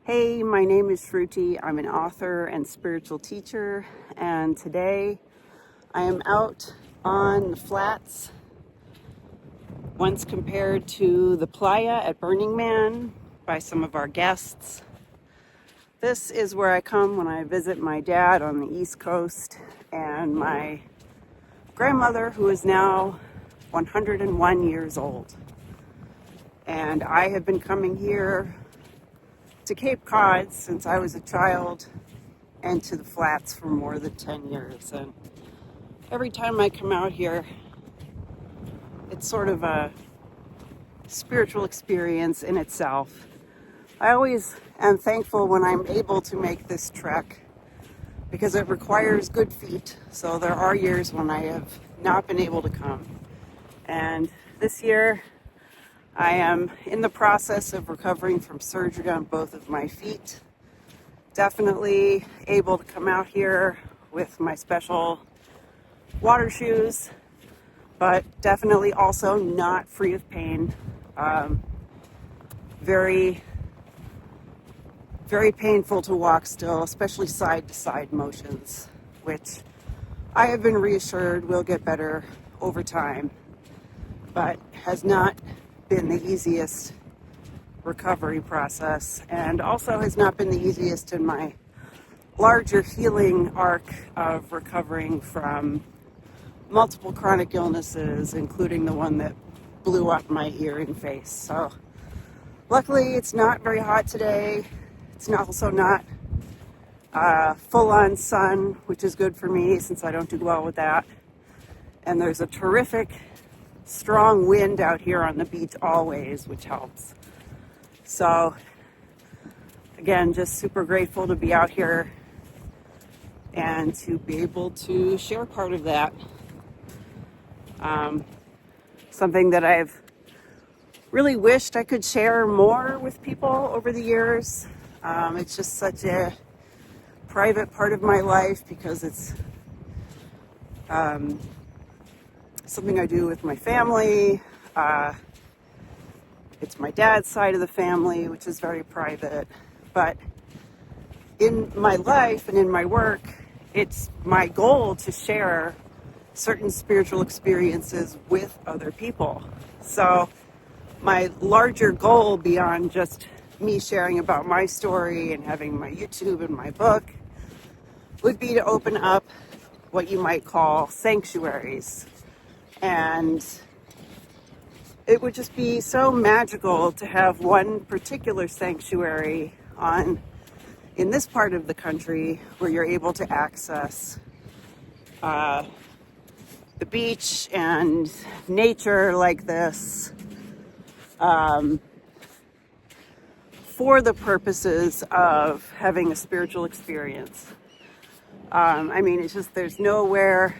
Hey, my name is Sruti. I'm an author and spiritual teacher, and today I am out on the flats, once compared to the Playa at Burning Man by some of our guests. This is where I come when I visit my dad on the East Coast and my grandmother, who is now 101 years old. And I have been coming here to Cape Cod since I was a child, and to the flats for more than 10 years. And every time I come out here, it's sort of a spiritual experience in itself. I always am thankful when I'm able to make this trek because it requires good feet. So there are years when I have not been able to come. And this year, I am in the process of recovering from surgery on both of my feet. Definitely able to come out here with my special water shoes, but definitely also not free of pain. Very, very painful to walk still, especially side-to-side motions, which I have been reassured will get better over time, but has not been the easiest recovery process, and also has not been the easiest in my larger healing arc of recovering from multiple chronic illnesses, including the one that blew up my ear and face. So luckily it's not very hot today. It's also not full-on sun, which is good for me since I don't do well with that. And there's a terrific strong wind out here on the beach always, which helps. So again, just super grateful to be out here and to be able to share part of that. Something that I've really wished I could share more with people over the years. It's just such a private part of my life because it's something I do with my family. It's my dad's side of the family, which is very private. But in my life and in my work, it's my goal to share certain spiritual experiences with other people. So my larger goal beyond just me sharing about my story and having my YouTube and my book would be to open up what you might call sanctuaries. And it would just be so magical to have one particular sanctuary in this part of the country where you're able to access the beach and nature like this for the purposes of having a spiritual experience. It's just there's nowhere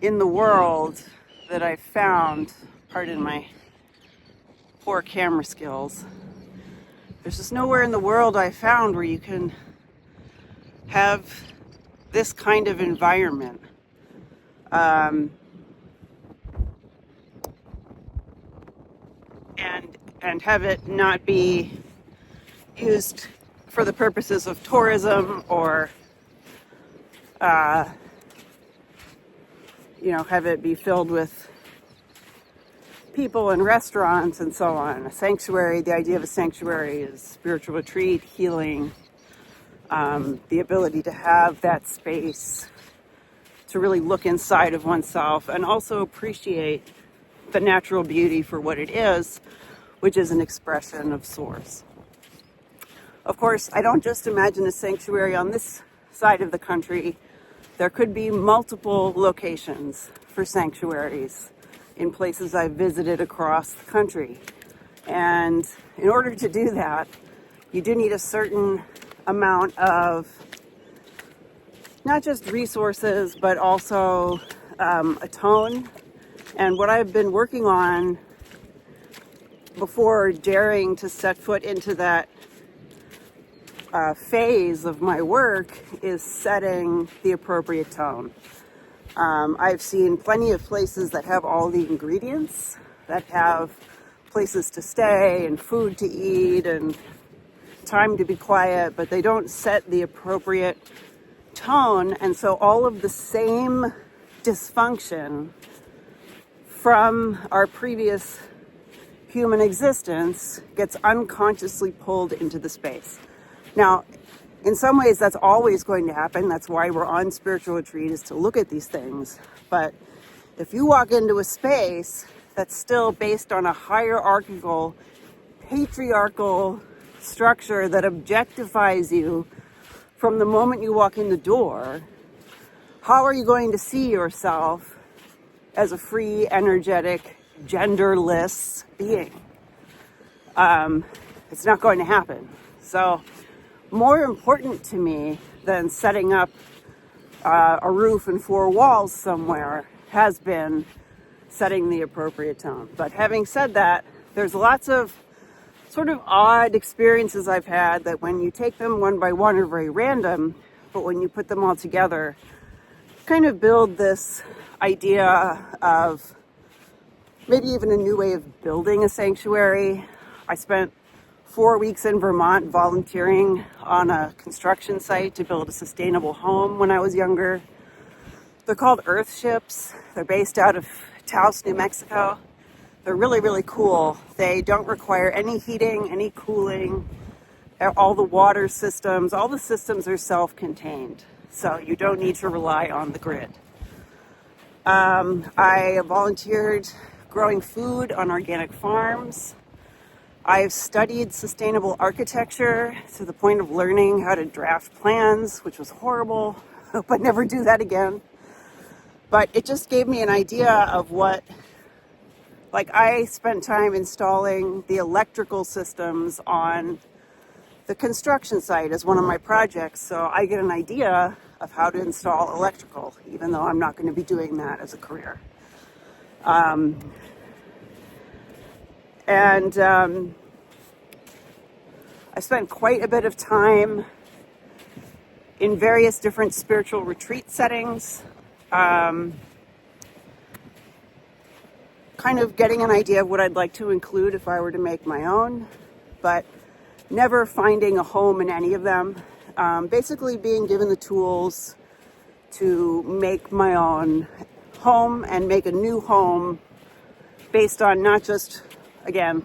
in the world that I've found, pardon my poor camera skills, there's just nowhere in the world I found where you can have this kind of environment. And have it not be used for the purposes of tourism or have it be filled with people and restaurants and so on. A sanctuary, the idea of a sanctuary is spiritual retreat, healing, the ability to have that space to really look inside of oneself and also appreciate the natural beauty for what it is, which is an expression of source. Of course, I don't just imagine a sanctuary on this side of the country. There could be multiple locations for sanctuaries in places I've visited across the country. And in order to do that, you do need a certain amount of not just resources, but also a tone. And what I've been working on before daring to set foot into that phase of my work is setting the appropriate tone. I've seen plenty of places that have all the ingredients, that have places to stay and food to eat and time to be quiet, but they don't set the appropriate tone. And so all of the same dysfunction from our previous human existence gets unconsciously pulled into the space. Now, in some ways, that's always going to happen. That's why we're on spiritual retreat, is to look at these things. But if you walk into a space that's still based on a hierarchical, patriarchal structure that objectifies you from the moment you walk in the door, how are you going to see yourself as a free, energetic, genderless being? It's not going to happen. So more important to me than setting up a roof and 4 walls somewhere has been setting the appropriate tone. But having said that, there's lots of sort of odd experiences I've had that when you take them one by one are very random, but when you put them all together, kind of build this idea of maybe even a new way of building a sanctuary. I spent 4 weeks in Vermont volunteering on a construction site to build a sustainable home when I was younger. They're called earth ships. They're based out of Taos, New Mexico. They're really, really cool. They don't require any heating, any cooling. All the water systems, all the systems are self-contained. So you don't need to rely on the grid. I volunteered growing food on organic farms. I've studied sustainable architecture to the point of learning how to draft plans, which was horrible. Hope I never do that again. But it just gave me an idea of what, like, I spent time installing the electrical systems on the construction site as one of my projects. So I get an idea of how to install electrical, even though I'm not going to be doing that as a career. I spent quite a bit of time in various different spiritual retreat settings, kind of getting an idea of what I'd like to include if I were to make my own, but never finding a home in any of them. Basically being given the tools to make my own home and make a new home based on not just, again,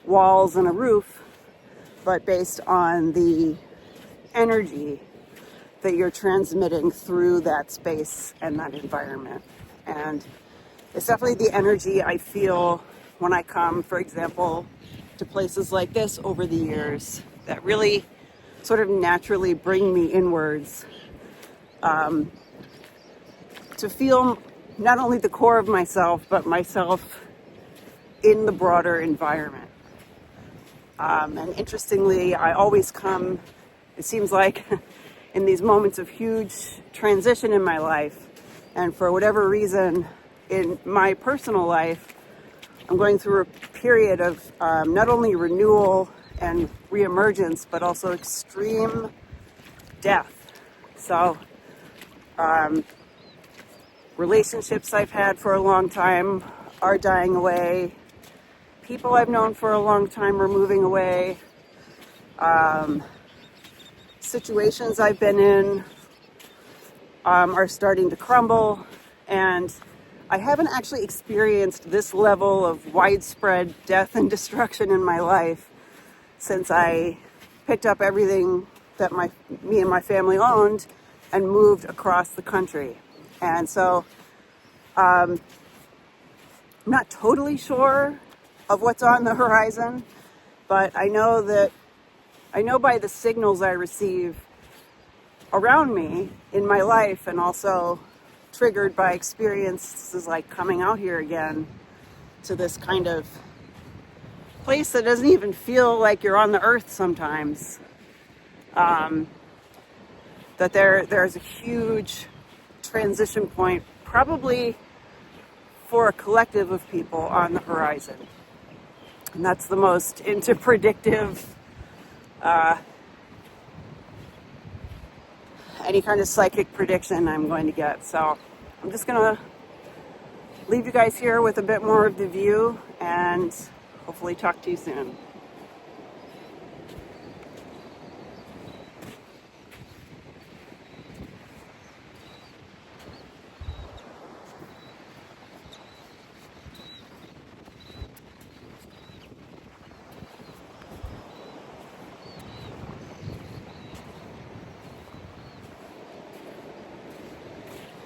walls and a roof, but based on the energy that you're transmitting through that space and that environment. And it's definitely the energy I feel when I come, for example, to places like this over the years that really sort of naturally bring me inwards, to feel not only the core of myself, but myself in the broader environment. And interestingly, I always come, it seems like, in these moments of huge transition in my life. And for whatever reason, in my personal life, I'm going through a period of not only renewal and reemergence, but also extreme death. So, relationships I've had for a long time are dying away. People I've known for a long time are moving away. Situations I've been in are starting to crumble. And I haven't actually experienced this level of widespread death and destruction in my life since I picked up everything that me and my family owned and moved across the country. And so I'm not totally sure of what's on the horizon, but I know by the signals I receive around me in my life, and also triggered by experiences like coming out here again to this kind of place that doesn't even feel like you're on the earth sometimes, that there's a huge transition point, probably for a collective of people on the horizon. And that's the most interpredictive, any kind of psychic prediction I'm going to get. So I'm just going to leave you guys here with a bit more of the view and hopefully talk to you soon.